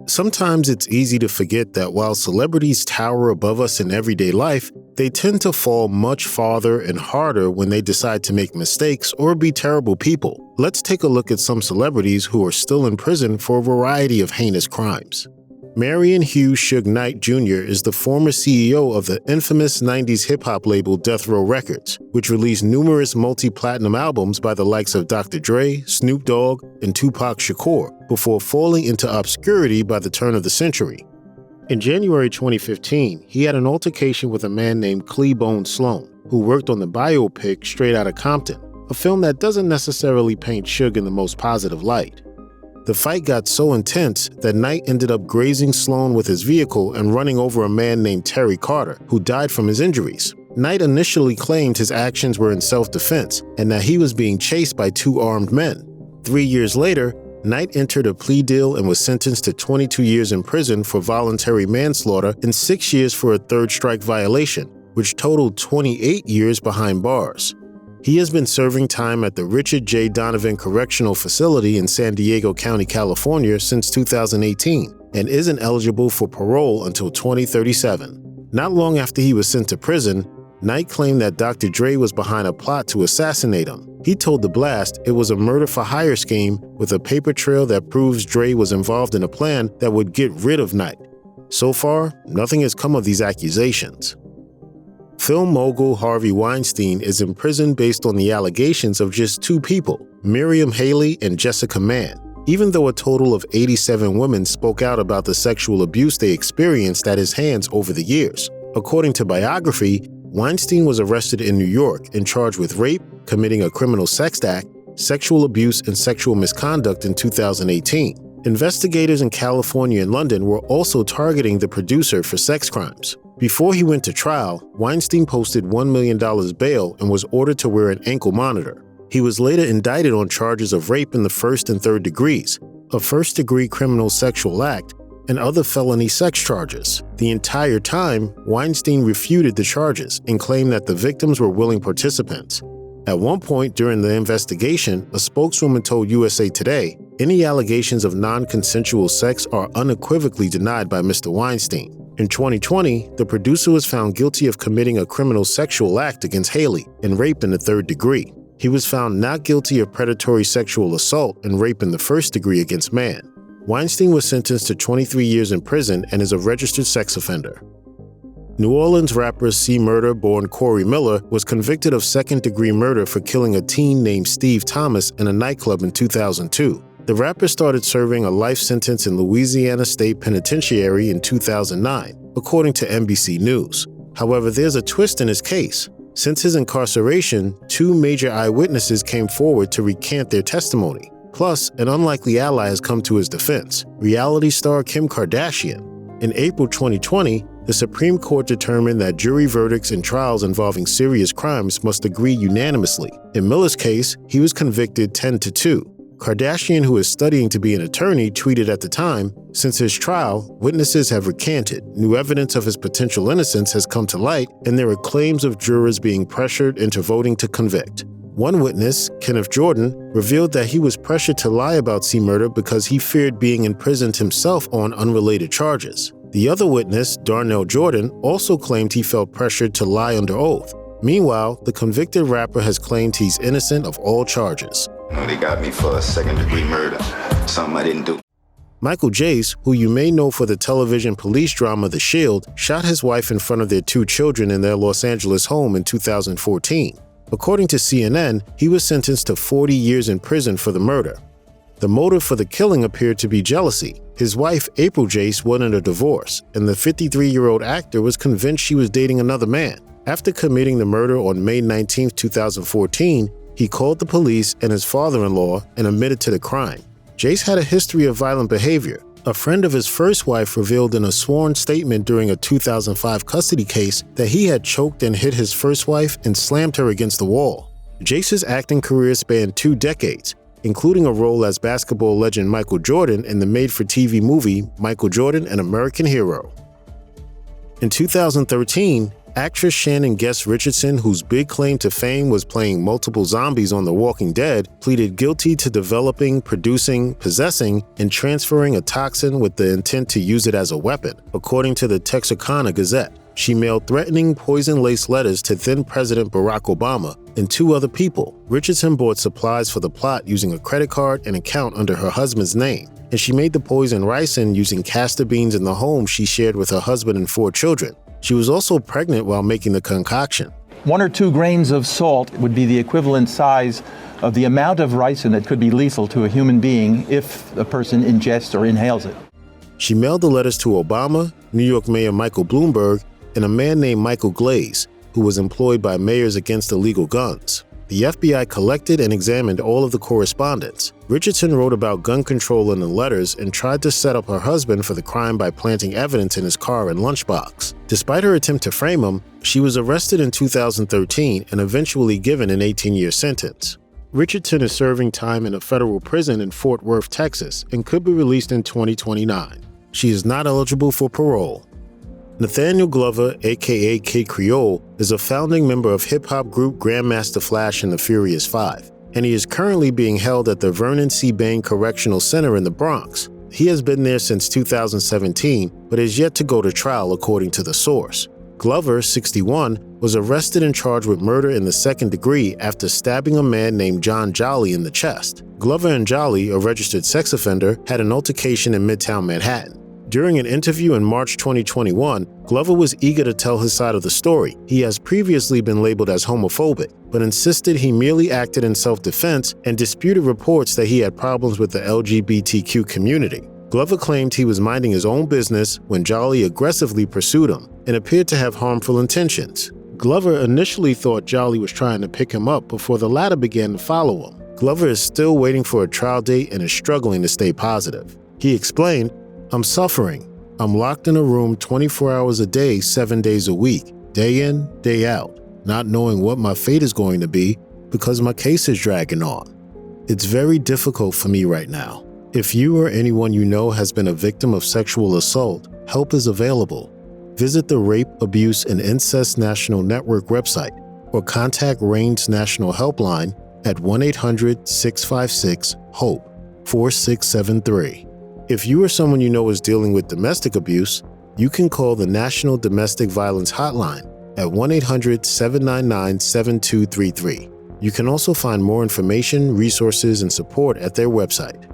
Sometimes it's easy to forget that while celebrities tower above us in everyday life, they tend to fall much farther and harder when they decide to make mistakes or be terrible people. Let's take a look at some celebrities who are still in prison for a variety of heinous crimes. Marion Hugh Suge Knight Jr. is the former CEO of the infamous 90s hip-hop label Death Row Records, which released numerous multi-platinum albums by the likes of Dr. Dre, Snoop Dogg, and Tupac Shakur, before falling into obscurity by the turn of the century. In January 2015, he had an altercation with a man named Cleabone Sloan, who worked on the biopic Straight Outta Compton, a film that doesn't necessarily paint Suge in the most positive light. The fight got so intense that Knight ended up grazing Sloan with his vehicle and running over a man named Terry Carter, who died from his injuries. Knight initially claimed his actions were in self-defense and that he was being chased by two armed men. 3 years later, Knight entered a plea deal and was sentenced to 22 years in prison for voluntary manslaughter and 6 years for a third strike violation, which totaled 28 years behind bars. He has been serving time at the Richard J. Donovan Correctional Facility in San Diego County, California since 2018 and isn't eligible for parole until 2037. Not long after he was sent to prison, Knight claimed that Dr. Dre was behind a plot to assassinate him. He told The Blast it was a murder-for-hire scheme with a paper trail that proves Dre was involved in a plan that would get rid of Knight. So far, nothing has come of these accusations. Film mogul Harvey Weinstein is in prison based on the allegations of just two people, Miriam Haley and Jessica Mann, even though a total of 87 women spoke out about the sexual abuse they experienced at his hands over the years. According to Biography, Weinstein was arrested in New York and charged with rape, committing a criminal sex act, sexual abuse, and sexual misconduct in 2018. Investigators in California and London were also targeting the producer for sex crimes. Before he went to trial, Weinstein posted $1 million bail and was ordered to wear an ankle monitor. He was later indicted on charges of rape in the first and third degrees, a first-degree criminal sexual act, and other felony sex charges. The entire time, Weinstein refuted the charges and claimed that the victims were willing participants. At one point during the investigation, a spokeswoman told USA Today, any allegations of non-consensual sex are unequivocally denied by Mr. Weinstein. In 2020, the producer was found guilty of committing a criminal sexual act against Haley and rape in the third degree. He was found not guilty of predatory sexual assault and rape in the first degree against Mann. Weinstein was sentenced to 23 years in prison and is a registered sex offender. New Orleans rapper C. Murder, born Corey Miller, was convicted of second-degree murder for killing a teen named Steve Thomas in a nightclub in 2002. The rapper started serving a life sentence in Louisiana State Penitentiary in 2009, according to NBC News. However, there's a twist in his case. Since his incarceration, two major eyewitnesses came forward to recant their testimony. Plus, an unlikely ally has come to his defense, reality star Kim Kardashian. In April 2020, the Supreme Court determined that jury verdicts in trials involving serious crimes must agree unanimously. In Miller's case, he was convicted 10-2. Kardashian, who is studying to be an attorney, tweeted at the time, "Since his trial, witnesses have recanted, new evidence of his potential innocence has come to light, and there are claims of jurors being pressured into voting to convict." One witness, Kenneth Jordan, revealed that he was pressured to lie about C. Murder because he feared being imprisoned himself on unrelated charges. The other witness, Darnell Jordan, also claimed he felt pressured to lie under oath. Meanwhile, the convicted rapper has claimed he's innocent of all charges. They got me for a second-degree murder, something I didn't do. Michael Jace, who you may know for the television police drama The Shield, shot his wife in front of their two children in their Los Angeles home in 2014. According to CNN, he was sentenced to 40 years in prison for the murder. The motive for the killing appeared to be jealousy. His wife, April Jace, wanted a divorce, and the 53-year-old actor was convinced she was dating another man. After committing the murder on May 19, 2014, he called the police and his father-in-law and admitted to the crime. Jace had a history of violent behavior. A friend of his first wife revealed in a sworn statement during a 2005 custody case that he had choked and hit his first wife and slammed her against the wall. Jace's acting career spanned 2 decades, including a role as basketball legend Michael Jordan in the made-for-TV movie Michael Jordan, An American Hero. In 2013, Actress Shannon Richardson, whose big claim to fame was playing multiple zombies on The Walking Dead, pleaded guilty to developing, producing, possessing, and transferring a toxin with the intent to use it as a weapon, according to the Texarkana Gazette. She mailed threatening, poison-laced letters to then President Barack Obama and 2 other people. Richardson bought supplies for the plot using a credit card and account under her husband's name, and she made the poison ricin using castor beans in the home she shared with her husband and 4 children. She was also pregnant while making the concoction. 1 or 2 grains of salt would be the equivalent size of the amount of ricin that could be lethal to a human being if a person ingests or inhales it. She mailed the letters to Obama, New York Mayor Michael Bloomberg, and a man named Michael Glaze, who was employed by Mayors Against Illegal Guns. The FBI collected and examined all of the correspondence. Richardson wrote about gun control in the letters and tried to set up her husband for the crime by planting evidence in his car and lunchbox. Despite her attempt to frame him, she was arrested in 2013 and eventually given an 18-year sentence. Richardson is serving time in a federal prison in Fort Worth, Texas, and could be released in 2029. She is not eligible for parole. Nathaniel Glover, aka Kid Creole, is a founding member of hip-hop group Grandmaster Flash and the Furious Five, and he is currently being held at the Vernon C. Bain Correctional Center in the Bronx. He has been there since 2017, but is yet to go to trial according to the source. Glover, 61, was arrested and charged with murder in the 2nd degree after stabbing a man named John Jolly in the chest. Glover and Jolly, a registered sex offender, had an altercation in Midtown Manhattan. During an interview in March 2021, Glover was eager to tell his side of the story. He has previously been labeled as homophobic, but insisted he merely acted in self-defense and disputed reports that he had problems with the LGBTQ community. Glover claimed he was minding his own business when Jolly aggressively pursued him and appeared to have harmful intentions. Glover initially thought Jolly was trying to pick him up before the latter began to follow him. Glover is still waiting for a trial date and is struggling to stay positive. He explained, "I'm suffering. I'm locked in a room 24 hours a day, 7 days a week, day in, day out, not knowing what my fate is going to be because my case is dragging on. It's very difficult for me right now. If you or anyone you know has been a victim of sexual assault, help is available. Visit the Rape, Abuse, and Incest National Network website or contact RAIN's National Helpline at 1-800-656-HOPE 4673. If you or someone you know is dealing with domestic abuse, you can call the National Domestic Violence Hotline at 1-800-799-7233. You can also find more information, resources, and support at their website.